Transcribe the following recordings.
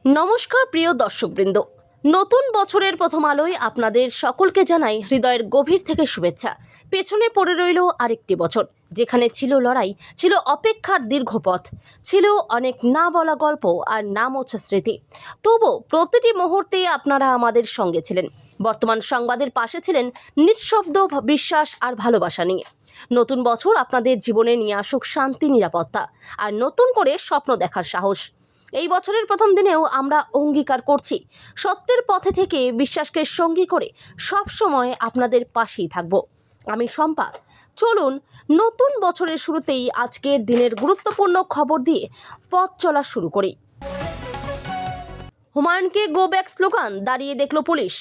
নমস্কার প্রিয় দর্শকবৃন্দ, নতুন বছরের প্রথম আলোয় আপনাদের সকলকে জানাই হৃদয়ের গভীর থেকে শুভেচ্ছা। পেছনে পড়ে রইল আরেকটি বছর, যেখানে ছিল লড়াই, ছিল অপেক্ষার দীর্ঘ পথ, ছিল অনেক না বলা গল্প আর না মোছা স্মৃতি। তবুও প্রতিটি মুহূর্তে আপনারা আমাদের সঙ্গে ছিলেন, বর্তমান সংবাদের পাশে ছিলেন, নিঃশব্দ বিশ্বাস আর ভালোবাসা নিয়ে। নতুন বছর আপনাদের জীবনে নিয়ে আসুক শান্তি, নিরাপত্তা আর নতুন করে স্বপ্ন দেখার সাহস। এই বছরের প্রথম দিনেও আমরা অঙ্গীকার করছি সত্যের পথে থেকে বিশ্বাসকে সঙ্গী করে সব সময় আপনাদের পাশেই থাকব। আমি শম্পা। চলুন নতুন বছরের শুরুতেই আজকের দিনের গুরুত্বপূর্ণ খবর দিয়ে পথ চলা শুরু করি। হুমায়ুনকে গো ব্যাক স্লোগান দাঁড়িয়ে দেখল পুলিশ।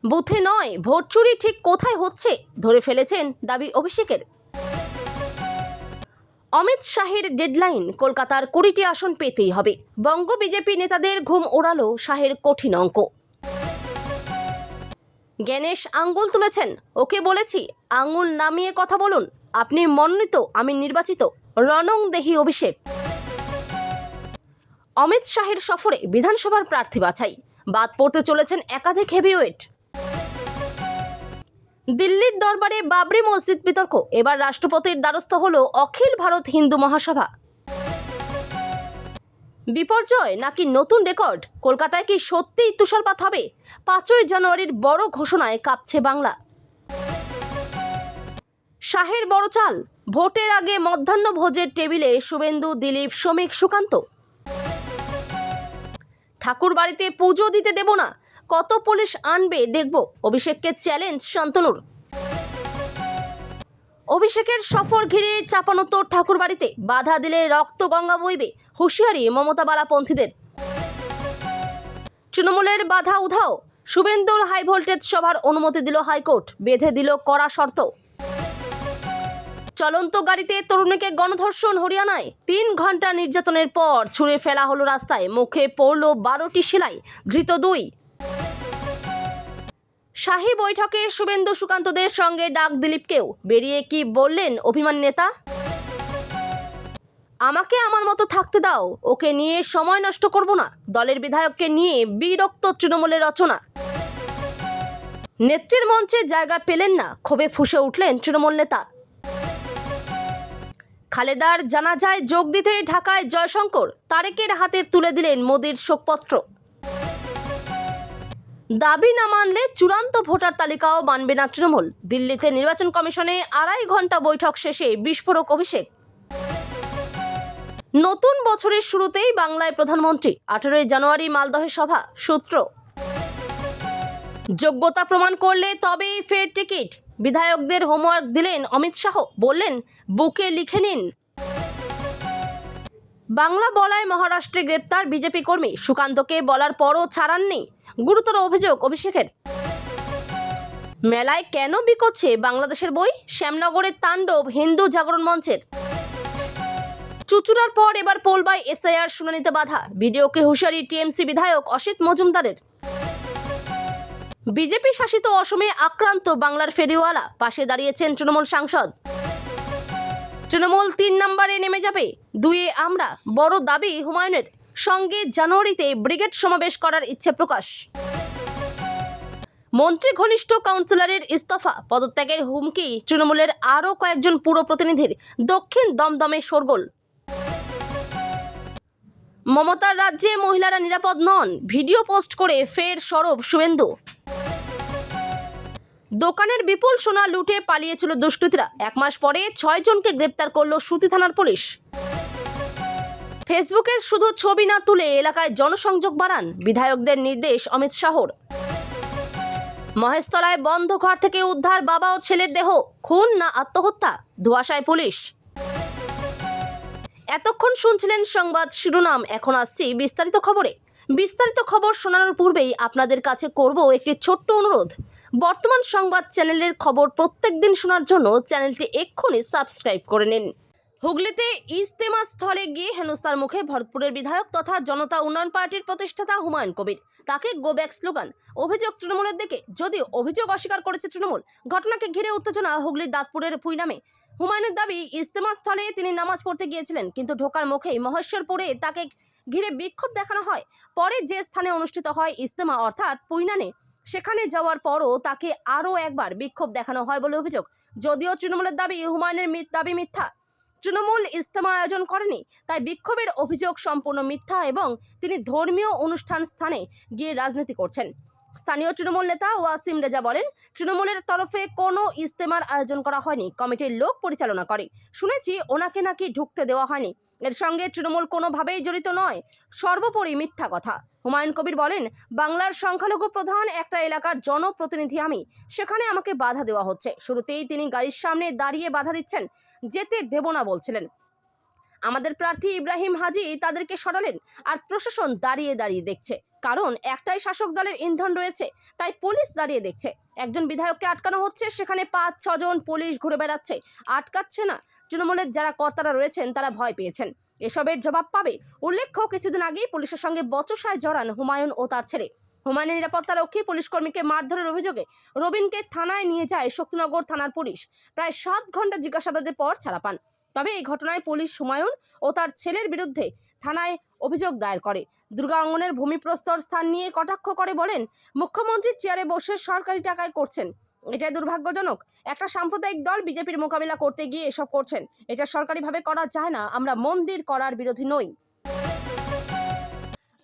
বুথে নয়, ভোট চুরি ঠিক কোথায় হচ্ছে ধরে ফেলেছেন দাবি অভিষেকের। অমিত শাহের ডেডলাইন, কলকাতার 20টি আসন পেতেই হবে। বঙ্গ বিজেপি নেতাদের ঘুম ওড়ালো শাহের কঠিন অঙ্ক। জ্ঞানেশ আঙ্গুল তুলেছেন, ওকে বলেছি আঙুল নামিয়ে কথা বলুন, আপনি মনোনীত, আমি নির্বাচিত, রণং দেহি অভিষেক। অমিত শাহের সফরে বিধানসভার প্রার্থী বাছাই, বাদ পড়তে চলেছেন একাধিক হেভিওয়েট। দিল্লির দরবারে বাবরি মসজিদ বিতর্ক, এবার রাষ্ট্রপতির দ্বারস্থ হল অখিল ভারত হিন্দু মহাসভা। বিপর্যয় নাকি নতুন রেকর্ড, কলকাতায় কি সত্যিই তুষারপাত হবে? 5ই জানুয়ারির বড় ঘোষণায় কাঁপছে বাংলা। শাহের বড় চাল, ভোটের আগে মধ্যাহ্ন ভোজের টেবিলে শুভেন্দু, দিলীপ, শ্রমিক, সুকান্ত। ঠাকুর বাড়িতে পুজো দিতে দেব না, কত পুলিশ আনবে দেখব, অভিষেককে চ্যালেঞ্জ শান্তনুর। অভিষেকের সফর ঘিরে চাপানোত্তর ঠাকুর বাড়িতে, বাধা দিলে রক্ত গঙ্গা বইবে, হুঁশিয়ারি মমতা বালাপন্থীদের। তৃণমূলের বাধা উধাও, শুভেন্দুর হাই ভোল্টেজ সভার অনুমতি দিল হাইকোর্ট, বেঁধে দিল কড়া শর্ত। চলন্ত গাড়িতে তরুণীকে গণধর্ষণ হরিয়ানায়, 3 ঘন্টা নির্যাতনের পর ছুঁড়ে ফেলা হলো রাস্তায়, মুখে পড়ল 12টি সেলাই, ধৃত 2। শাহী বৈঠকে শুভেন্দু সুকান্তদের সঙ্গে ডাক দিলীপকেও, বেরিয়ে কি বললেন অভিমানী নেতা? আমাকে আমার মতো থাকতে দাও, ওকে নিয়ে সময় নষ্ট করব না, দলের বিধায়ককে নিয়ে বিরক্ত তৃণমূলের রচনা। নেত্রীর মঞ্চে জায়গা পেলেন না, ক্ষোভে ফুঁসে উঠলেন তৃণমূল নেতা। খালেদার জানাজায় যোগ দিতে ঢাকায় জয়শঙ্কর, তারেকের হাতে তুলে দিলেন মোদির শোকপত্র। দাবি না মানলে চূড়ান্ত ভোটার তালিকাও মানবে না তৃণমূল, দিল্লিতে নির্বাচন কমিশনে 2.5 ঘন্টা বৈঠক শেষে বিস্ফোরক অভিষেক। নতুন বছরের শুরুতেই বাংলায় প্রধানমন্ত্রী, 18ই জানুয়ারি মালদহে সভা, সূত্র। যোগ্যতা প্রমাণ করলে তবেই ফের টিকিট, বিধায়কদের হোমওয়ার্ক দিলেন অমিত শাহ, বললেন বুকে লিখে নিন। বাংলা বলায় মহারাষ্ট্রে গ্রেপ্তার বিজেপি কর্মী, সুকান্তকে বলার পরও ছাড়াননি, গুরুতর অভিযোগ অভিষেকের। মেলায় কেন বিকোচ্ছে বাংলাদেশের বই, শ্যামনগরের তাণ্ডব হিন্দু জাগরণ মঞ্চের। চুচুড়ার পর এবার পোলবাই এসআইআর শুনানিতে বাধা, ভিডিওকে হুঁশিয়ারি টিএমসি বিধায়ক অসিত মজুমদারের। বিজেপি শাসিত অসমে আক্রান্ত বাংলার ফেরিওয়ালা, পাশে দাঁড়িয়েছেন তৃণমূল সাংসদ। তৃণমূল 3 নম্বরে নেমে যাবে, 2-এ আমরা, বড় দাবি হুমায়ুনের। সঙ্গে জানুয়ারিতে ব্রিগেড সমাবেশ করার ইচ্ছে প্রকাশ। মন্ত্রী ঘনিষ্ঠ কাউন্সিলরের ইস্তফা, পদত্যাগের হুমকি তৃণমূলের আরও কয়েকজন পুর প্রতিনিধির, দক্ষিণ দমদমে শোরগোল। মমতার রাজ্যে মহিলারা নিরাপদ নন, ভিডিও পোস্ট করে ফের সরব শুভেন্দু। দোকানের বিপুল সোনা লুটে পালিয়েছিল দুষ্কৃতীরা, 1 মাস পরে 6 জনকে গ্রেপ্তার করল সুতি থানার পুলিশ। ফেসবুকে শুধু ছবি না তুলে এলাকায় জনসংযোগ বাড়ান, বিধায়কদের নির্দেশ অমিত শাহর। মহেশতলায় বন্ধ ঘর থেকে উদ্ধার বাবা ও ছেলের দেহ, খুন না আত্মহত্যা, ধোঁয়াশায় পুলিশ। এতক্ষণ শুনছিলেন সংবাদ শিরোনাম, এখন আসছি বিস্তারিত খবরে। বিস্তারিত খবর শোনানোর পূর্বেই আপনাদের কাছে করব একটি ছোট্ট অনুরোধ। বর্তমান সংবাদ চ্যানেলের খবর প্রত্যেকদিন শোনার জন্য চ্যানেলটি এক্ষুনি সাবস্ক্রাইব করে নিন। হুগলিতে ইজতেমা স্থলে গিয়ে হেনস্থার মুখে ভরতপুরের বিধায়ক তথা জনতা উন্নয়ন পার্টির প্রতিষ্ঠাতা হুমায়ুন কবির, তাকে গো ব্যাক স্লোগান, অভিযোগ তৃণমূলের দিকে, যদিও অভিযোগ অস্বীকার করেছে তৃণমূল। ঘটনাকে ঘিরে উত্তেজনা হুগলির দাঁতপুরের পুইনামে। হুমায়ুনের দাবি, ইজতেমা স্থলে তিনি নামাজ পড়তে গিয়েছিলেন, কিন্তু ঢোকার মুখেই মহেশ্বরপুরে তাকে ঘিরে বিক্ষোভ দেখানো হয়। পরে যে স্থানে অনুষ্ঠিত হয় ইজতেমা অর্থাৎ পুইনানে, সেখানে যাওয়ার পরও তাকে আরও একবার বিক্ষোভ দেখানো হয় বলে অভিযোগ। যদিও তৃণমূলের দাবি হুমায়ুনের দাবি মিথ্যা, তৃণমূল ইজতেমা আয়োজন করেনি, তাই বিক্ষোভের অভিযোগ সম্পূর্ণ মিথ্যা এবং তিনি ধর্মীয় অনুষ্ঠান স্থানে গিয়ে রাজনীতি করছেন। স্থানীয় তৃণমূল নেতা ওয়াসিম রেজা বলেন, তৃণমূলের তরফে কোনো ইজতেমার আয়োজন করা হয়নি, কমিটির লোক পরিচালনা করে। শুনেছি ওনাকে নাকি ঢুকতে দেওয়া হয়নি, এর সঙ্গে তৃণমূল কোনোভাবেই জড়িত নয়, সর্বোপরি মিথ্যা কথা। হুমায়ুন কবির বলেন, বাংলার সংখ্যালঘু প্রধান একটা এলাকার জনপ্রতিনিধি আমি, সেখানে আমাকে বাধা দেওয়া হচ্ছে। শুরুতেই তিনি গাড়ির সামনে দাঁড়িয়ে বাধা দিচ্ছেন, যেতে দেব না বলছিলেন। আমাদের প্রার্থী ইব্রাহিম হাজি তাদেরকে সরালেন, আর প্রশাসন দাঁড়িয়ে দাঁড়িয়ে দেখছে, কারণ একটাই শাসক দলের ইন্ধন রয়েছে, তাই পুলিশ দাঁড়িয়ে দেখছে। একজন বিধায়ককে আটকানো হচ্ছে, সেখানে 5-6 জন পুলিশ ঘুরে বেড়াচ্ছে, আটকাচ্ছে না। তৃণমূলের যারা কর্তারা রয়েছেন তারা ভয় পেয়েছেন, এসবের জবাব পাবে। উল্লেখ্য, কিছুদিন আগেই পুলিশের সঙ্গে বচসায় জড়ান হুমায়ুন ও তার ছেলে। হুমায়ুনের নিরাপত্তারক্ষী পুলিশ কর্মীকে মারধরের অভিযোগে রবিনকে থানায় নিয়ে যায় শক্তিনগর থানার পুলিশ। প্রায় 7 ঘন্টা জিজ্ঞাসাবাদের পর ছাড়া পান। তবে এই ঘটনায় পুলিশ হুমায়ুন ও তার ছেলের বিরুদ্ধে থানায় অভিযোগ দায়ের করে। দুর্গা অঙ্গনের ভূমিপ্রস্তর স্থান নিয়ে কটাক্ষ করে বলেন, মুখ্যমন্ত্রীর চেয়ারে বসে সরকারি টাকায় করছেন, এটাই দুর্ভাগ্যজনক। একটা সাম্প্রদায়িক দল বিজেপির মোকাবিলা করতে গিয়ে এসব করছেন, এটা সরকারিভাবে করা যায় না। আমরা মন্দির করার বিরোধী নই,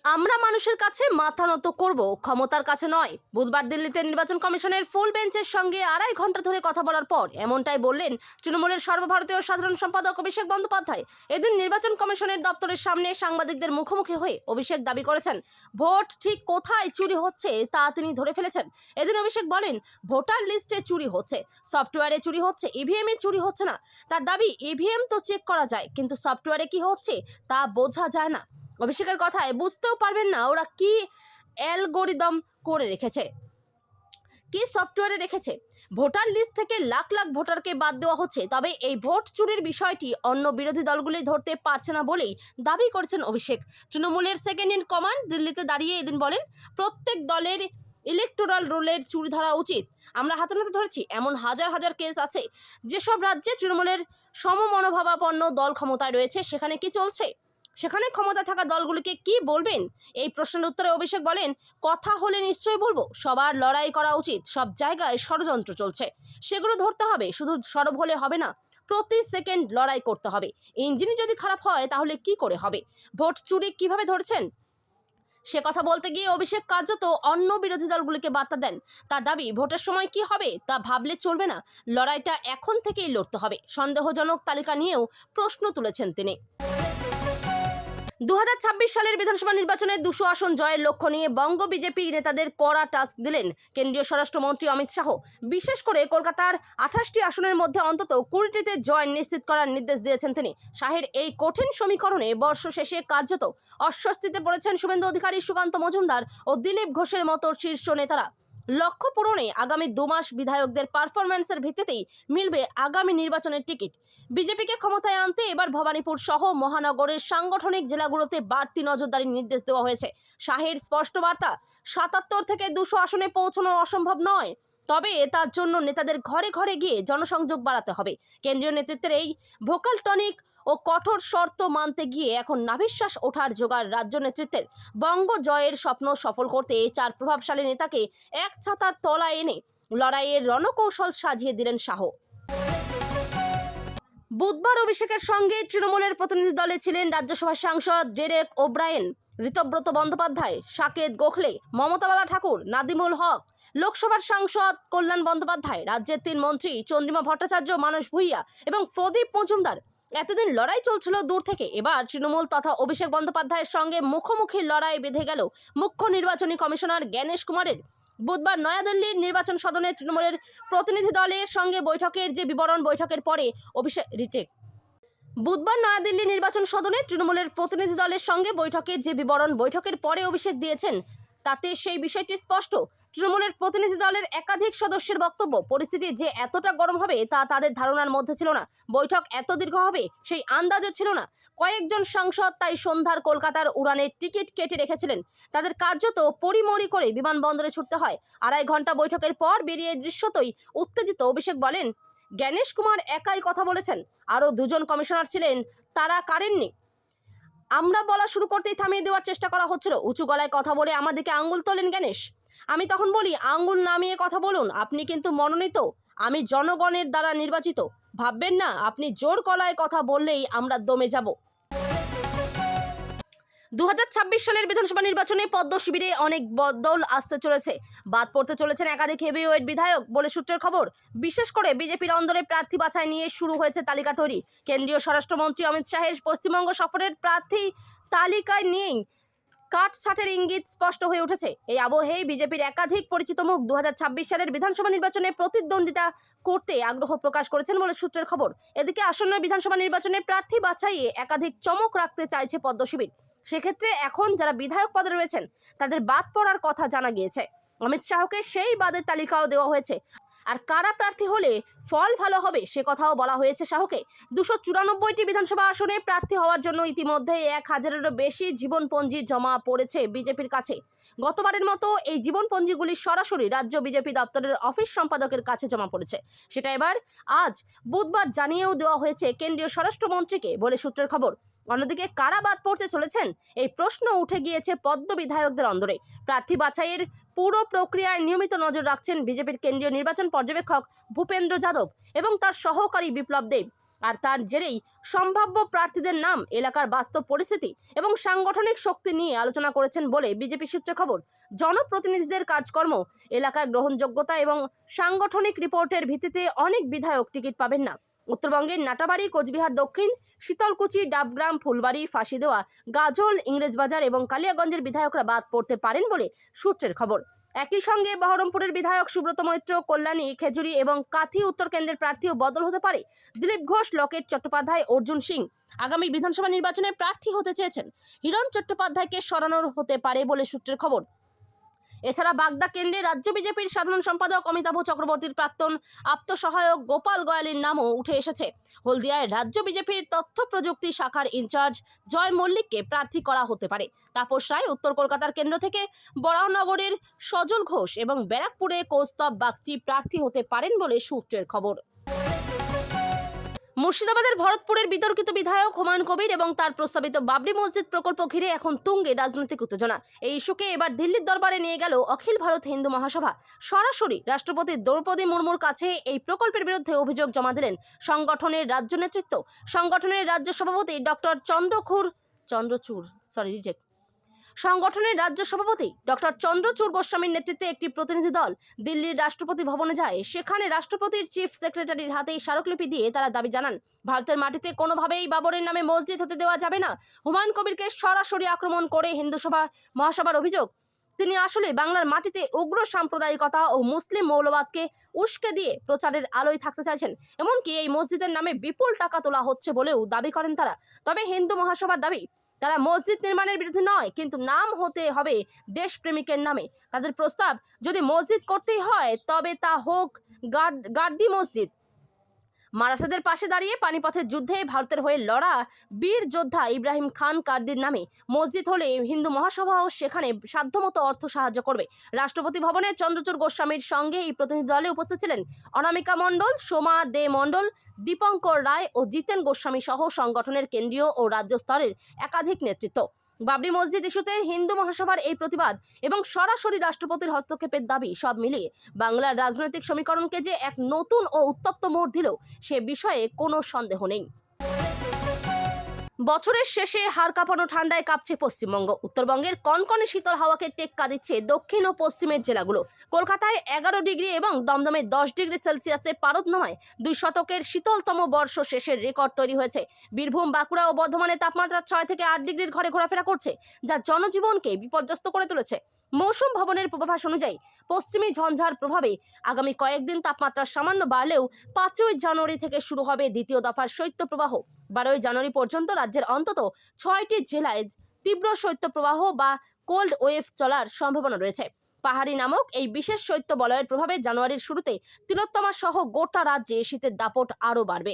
আমরা মানুষের কাছে মাথা নত করব, ক্ষমতার কাছে নয়। বুধবার দিল্লিতে নির্বাচন কমিশনের ফুল বেঞ্চের সঙ্গে 2.5 ঘন্টা ধরে কথা বলার পর এমনটাই বললেন তৃণমূলের সর্বভারতীয় সাধারণ সম্পাদক অভিষেক বন্দ্যোপাধ্যায়। এদিন নির্বাচন কমিশনের দপ্তরের সামনে সাংবাদিকদের মুখোমুখি হয়ে অভিষেক দাবি করেছেন, ভোট ঠিক কোথায় চুরি হচ্ছে তা তিনি ধরে ফেলেছেন। এদিন অভিষেক বলেন, ভোটার লিস্টে চুরি হচ্ছে, সফটওয়্যারে চুরি হচ্ছে, ইভিএমে চুরি হচ্ছে না। তার দাবি, ইভিএম তো চেক করা যায়, কিন্তু সফটওয়্যারে কি হচ্ছে তা বোঝা যায় না। অভিষেকের কথায় বুঝতেও পারবেন না ওরা কি অ্যালগোরিদম করে রেখেছে, কি সফটওয়্যারে রেখেছে। ভোটার লিস্ট থেকে লাখ লাখ ভোটারকে বাদ দেওয়া হচ্ছে, তবে এই ভোট চুরির বিষয়টি অন্য বিরোধী দলগুলি ধরতে পারছে না বলেই দাবি করেছেন অভিষেক। তৃণমূলের সেকেন্ড ইন কমান্ড দিল্লিতে দাঁড়িয়ে এদিন বলেন, প্রত্যেক দলের ইলেকটোরাল রোলের চুরি ধরা উচিত। আমরা হাতে নাতে ধরেছি, এমন হাজার হাজার কেস আছে। যেসব রাজ্যে তৃণমূলের সমমনোভাবাপন্ন দল ক্ষমতায় রয়েছে, সেখানে কি চলছে, সেখানে ক্ষমতা থাকা দলগুলিকে কি বলবেন? এই প্রশ্নের উত্তরে অভিষেক বলেন, কথা হলে নিশ্চয়ই বলবো, সবার লড়াই করা উচিত, সব জায়গায় ষড়যন্ত্র চলছে, সেগুলো ধরতে হবে। শুধু সরব হলে হবে না, প্রতি সেকেন্ড লড়াই করতে হবে। ইঞ্জিনই যদি খারাপ হয় তাহলে কি করে হবে? ভোট চুরি কিভাবে ধরছেন সে কথা বলতে গিয়ে অভিষেক কার্যত অন্য বিরোধী দলগুলিকে বার্তা দেন। তার দাবি, ভোটের সময় কি হবে তা ভাবলে চলবে না, লড়াইটা এখন থেকেই লড়তে হবে। সন্দেহজনক তালিকা নিয়েও প্রশ্ন তুলেছেন তিনি। 2026 সালের বিধানসভা নির্বাচনে 200 আসন জয়ের লক্ষ্য নিয়ে বঙ্গ বিজেপি নেতাদের কড়া টাস্ক দিলেন কেন্দ্রীয় স্বরাষ্ট্রমন্ত্রী অমিত শাহ। বিশেষ করে কলকাতার 28টি আসনের মধ্যে অন্তত 20টিতে জয় নিশ্চিত করার নির্দেশ দিয়েছেন তিনি। শাহের এই কঠিন সমীকরণে বর্ষ শেষে কার্যত অস্বস্তিতে পড়েছেন শুভেন্দু অধিকারী, সুকান্ত মজুমদার ও দিলীপ ঘোষের মতো শীর্ষ নেতারা। লক্ষ্য পূরণে আগামী 2 মাস বিধায়কদের পারফরম্যান্সের ভিত্তিতেই মিলবে আগামী নির্বাচনের টিকিট। বিজেপিকে ক্ষমতায় আনতে এবার ভবানীপুর সহ মহানগরের সাংগঠনিক জেলাগুলোতে বাড়তি নজরদারির নির্দেশ দেওয়া হয়েছে। শাহের স্পষ্ট বার্তা, 77 থেকে 200 আসনে পৌঁছানো অসম্ভব নয়, তবে তার জন্য নেতাদের ঘরে ঘরে গিয়ে জনসংযোগ বাড়াতে হবে। কেন্দ্রীয় নেতৃত্বের এই ভোকাল টনিক ও কঠোর শর্ত মানতে গিয়ে এখন নাভিশ্বাস ওঠার জোগাড় রাজ্য নেতৃত্বের। বঙ্গ জয়ের স্বপ্ন সফল করতে 4 প্রভাবশালী নেতাকে এক ছাতার তলায় এনে লড়াইয়ের রণকৌশল সাজিয়ে দিলেন শাহ। বুধবার অভিষেকের সঙ্গে তৃণমূলের প্রতিনিধি দলে ছিলেন রাজ্যসভার সাংসদ ডেরেক ওব্রায়েন, ঋতব্রত বন্দ্যোপাধ্যায়, সাকেত গোখলে, মমতা বালা ঠাকুর, নাদিমুল হক, লোকসভার সাংসদ কল্যাণ বন্দ্যোপাধ্যায়, রাজ্যের 3 মন্ত্রী চন্দ্রিমা ভট্টাচার্য, মানস ভূঁইয়া এবং প্রদীপ মজুমদার। এতদিন লড়াই চলছিল দূর থেকে, এবার তৃণমূল তথা অভিষেক বন্দ্যোপাধ্যায়ের সঙ্গে মুখোমুখি লড়াই বেঁধে গেল মুখ্য নির্বাচনী কমিশনার জ্ঞানেশ কুমারের। বুধবার নয়াদিল্লির নির্বাচন সদনে তৃণমূলের প্রতিনিধি দলের সঙ্গে বৈঠকের যে বিবরণ বৈঠকের পরে অভিষেক বুধবার নয়াদিল্লি নির্বাচন সদনে তৃণমূলের প্রতিনিধি দলের সঙ্গে বৈঠকের যে বিবরণ বৈঠকের পরে অভিষেক দিয়েছেন, তাতে সেই বিষয়টি স্পষ্ট। তৃণমূলের প্রতিনিধি দলের একাধিক সদস্যের বক্তব্য, পরিস্থিতি যে এতটা গরম হবে তা তাদের ধারণার মধ্যে ছিল না। বৈঠক এত দীর্ঘ হবে সেই আন্দাজও ছিল না। কয়েকজন সাংসদ তাই সন্ধ্যার কলকাতার উড়ানের টিকিট কেটে রেখেছিলেন। তাদের কার্যত পরিমরি করে বিমানবন্দরে ছুটতে হয়। 2.5 ঘন্টা বৈঠকের পর বেরিয়ে দৃশ্যতই উত্তেজিত অভিষেক বলেন, জ্ঞানেশ কুমার একাই কথা বলেছেন, আরও 2 জন কমিশনার ছিলেন, তারা কারেননি। আমরা বলা শুরু করতেই থামিয়ে দেওয়ার চেষ্টা করা হচ্ছিল। উঁচু গলায় কথা বলে আমার দিকে আঙ্গুল তোলেন গণেশ। আমি তখন বলি, আঙ্গুল নামিয়ে কথা বলুন, আপনি কিন্তু মনোনীত, আমি জনগণের দ্বারা নির্বাচিত। ভাববেন না আপনি জোর গলায় কথা বললেই আমরা দমে যাব। 2026 সালের বিধানসভা নির্বাচনে পদ্ম শিবিরে অনেক বদল আসতে চলেছে। বাদ পড়তে চলেছেন একাধিক হেভিওয়েট বিধায়ক বলে সূত্রের খবর। বিশেষ করে বিজেপির অন্দরে প্রার্থী বাছাই নিয়ে শুরু হয়েছে তালিকা তৈরি। কেন্দ্রীয় স্বরাষ্ট্রমন্ত্রী অমিত শাহের পশ্চিমবঙ্গ সফরের প্রার্থী তালিকায় নিয়েই কাটছাঁটের ইঙ্গিত স্পষ্ট হয়ে উঠেছে। এই আবহেই বিজেপির একাধিক পরিচিত মুখ 2026 সালের বিধানসভা নির্বাচনে প্রতিদ্বন্দ্বিতা করতে আগ্রহ প্রকাশ করেছেন বলে সূত্রের খবর। এদিকে আসন্ন বিধানসভা নির্বাচনে প্রার্থী বাছাইয়ে একাধিক চমক রাখতে চাইছে পদ্ম শিবির। সেক্ষেত্রে এখন যারা বিধায়ক পদে রয়েছেন তাদের বাদ পড়ার কথা জানা গিয়েছে। অমিত শাহকে সেই বাদের তালিকাও দেওয়া হয়েছে। আর কারা প্রার্থী হলে ফল ভালো হবে সে কথাও বলা হয়েছে শাহকে। 294টি বিধানসভা আসনে প্রার্থী হওয়ার জন্য ইতিমধ্যে 1000-এরও বেশি জীবনপঞ্জি জমা পড়েছে বিজেপির কাছে। গতবারের মতো এই জীবনপঞ্জিগুলি সরাসরি রাজ্য বিজেপি দপ্তরের অফিস সম্পাদকের কাছে জমা পড়েছে। সেটা এবার আজ বুধবার জানিয়েও দেওয়া হয়েছে কেন্দ্রীয় স্বরাষ্ট্রমন্ত্রীকে বলে সূত্রের খবর। অন্যদিকে কারা বাদ পড়তে চলেছেন এই প্রশ্ন উঠে গিয়েছে পদ্ম বিধায়কদের অন্দরে। প্রার্থী বাছাইয়ের পুরো প্রক্রিয়ায় নিয়মিত নজর রাখছেন বিজেপির কেন্দ্রীয় নির্বাচন পর্যবেক্ষক ভূপেন্দ্র যাদব এবং তার সহকারী বিপ্লব দেব। আর তার জেরেই সম্ভাব্য প্রার্থীদের নাম, এলাকার বাস্তব পরিস্থিতি এবং সাংগঠনিক শক্তি নিয়ে আলোচনা করেছেন বলে বিজেপি সূত্রে খবর। জনপ্রতিনিধিদের কাজকর্ম, এলাকার গ্রহণযোগ্যতা এবং সাংগঠনিক রিপোর্টের ভিত্তিতে অনেক বিধায়ক টিকিট পাবেন না। উত্তরবঙ্গের নাটাবাড়ি, কোচবিহার দক্ষিণ, শীতলকুচি, ডাবগ্রাম, ফুলবাড়ি, ফাঁসিদেওয়া, গাজল, ইংরেজবাজার এবং কালিয়াগঞ্জের বিধায়করা বাদ পড়তে পারেন বলে সূত্রের খবর। একই সঙ্গে বহরমপুরের বিধায়ক সুব্রত মৈত্র, কল্যাণী, খেজুরি এবং কাথি উত্তর কেন্দ্রের প্রার্থীও বদল হতে পারে। দিলীপ ঘোষ, লকেট চট্টোপাধ্যায়, অর্জুন সিং আগামী বিধানসভা নির্বাচনে প্রার্থী হতে চেয়েছেন। হিরণ চট্টোপাধ্যায়কে সরানোর হতে পারে বলে সূত্রের খবর। এছাড়া বাগদা কেন্দ্রে রাজ্য বিজেপির সাধারণ সম্পাদক অমিতাভ চক্রবর্তীর প্রাক্তন আত্মসহায়ক গোপাল গয়ালের নামও উঠে এসেছে। হলদিয়ায় রাজ্য বিজেপির তথ্য প্রযুক্তি শাখার ইনচার্জ জয় মল্লিককে প্রার্থী করা হতে পারে। তাপস রায় উত্তর কলকাতার কেন্দ্র থেকে, বরাহনগরের সজল ঘোষ এবং ব্যারাকপুরে কৌস্তব বাগচি প্রার্থী হতে পারেন বলে সূত্রের খবর। মুর্শিদাবাদের ভরতপুরের বিতর্কিত বিধায়ক হুমায়ুন কবির এবং তার প্রস্তাবিত বাবরি মসজিদ প্রকল্প ঘিরে এখন তুঙ্গে রাজনৈতিক উত্তেজনা। এই ইস্যুকে এবার দিল্লির দরবারে নিয়ে গেল অখিল ভারত হিন্দু মহাসভা। সরাসরি রাষ্ট্রপতি দ্রৌপদী মুর্মুর কাছে এই প্রকল্পের বিরুদ্ধে অভিযোগ জমা দিলেন সংগঠনের রাজ্য নেতৃত্ব। সংগঠনের রাজ্য সভাপতি ডক্টর চন্দ্রচূড় গোস্বামীর নেতৃত্বে একটি প্রতিনিধি দল দিল্লির রাষ্ট্রপতি ভবনে যায়। সেখানে রাষ্ট্রপতির চিফ সেক্রেটারির হাতে স্মারকলিপি দিয়ে তারা দাবি জানান, ভারতের মাটিতে কোনোভাবেই বাবরের নামে মসজিদ হতে দেওয়া যাবে না। হুমায়ুন কবিরকে সরাসরি আক্রমণ করে হিন্দু মহাসভার অভিযোগ, তিনি আসলে বাংলার মাটিতে উগ্র সাম্প্রদায়িকতা ও মুসলিম মৌলবাদকে উস্কে দিয়ে প্রচারের আলোয় থাকতে চাইছেন। এমনকি এই মসজিদের নামে বিপুল টাকা তোলা হচ্ছে বলেও দাবি করেন তারা। তবে হিন্দু মহাসভার দাবি, তারা মসজিদ নির্মাণের বিরুদ্ধে নয়, কিন্তু নাম হতে হবে দেশপ্রেমিকের নামে। তাদের প্রস্তাব, যদি মসজিদ করতেই হয় তবে তা হোক গার্দি মসজিদ। মারাঠাদের পাশে দাঁড়িয়ে পানিপথের যুদ্ধে ভারতের হয়ে লড়া বীর যোদ্ধা ইব্রাহিম খান কার্দির নামে মসজিদ হলে হিন্দু মহাসভাও সেখানে সাধ্যমতো অর্থ সাহায্য করবে। রাষ্ট্রপতি ভবনে চন্দ্রচূড় গোস্বামীর সঙ্গে এই প্রতিনিধি দলে উপস্থিত ছিলেন অনামিকা মণ্ডল, সোমা দে মণ্ডল, দীপঙ্কর রায় ও জিতেন গোস্বামী সহ সংগঠনের কেন্দ্রীয় ও রাজ্য স্তরের একাধিক নেতৃত্ব। বাবরি মসজিদ ইস্যুতে হিন্দু মহাসভার এই প্রতিবাদ এবং সরাসরি রাষ্ট্রপতির হস্তক্ষেপের দাবি সব মিলিয়ে বাংলার রাজনৈতিক সমীকরণকে যে এক নতুন ও উত্তপ্ত মোড় দিল সে বিষয়ে কোনো সন্দেহ নেই। বছরের শেষে হাড় কাঁপানো ঠান্ডায় কাঁপছে পশ্চিমবঙ্গ। উত্তরবঙ্গের কনকনে শীতল হাওয়াকে টেক্কা দিচ্ছে দক্ষিণ ও পশ্চিমের জেলাগুলো। কলকাতায় 11 ডিগ্রি এবং দমদমে 10 ডিগ্রি সেলসিয়াসে পারদ নামায় 2 শতকের শীতলতম বর্ষ শেষের রেকর্ড তৈরি হয়েছে। বীরভূম, বাঁকুড়া ও বর্ধমানে তাপমাত্রা 6 থেকে 8 ডিগ্রির ঘরে ঘোরাফেরা করছে, যা জনজীবনকে বিপর্যস্ত করে তুলেছে। মৌসুম ভবনের পূর্বাভাস অনুযায়ী পশ্চিমী ঝঞ্ঝার প্রভাবে আগামী কয়েকদিন তাপমাত্রা সামান্য বাড়লেও 5ই জানুয়ারি থেকে শুরু হবে দ্বিতীয় দফার শৈত্যপ্রবাহ। 12ই জানুয়ারি পর্যন্ত রাজ্যের অন্তত 6টি জেলায় তীব্র শৈত্যপ্রবাহ বা কোল্ড ওয়েভ চলার সম্ভাবনা রয়েছে। পাহাড়ি নামক এই বিশেষ শৈত্য বলয়ের প্রভাবে জানুয়ারির শুরুতে তিলোত্তমা সহ গোটা রাজ্যে শীতের দাপট আরও বাড়বে।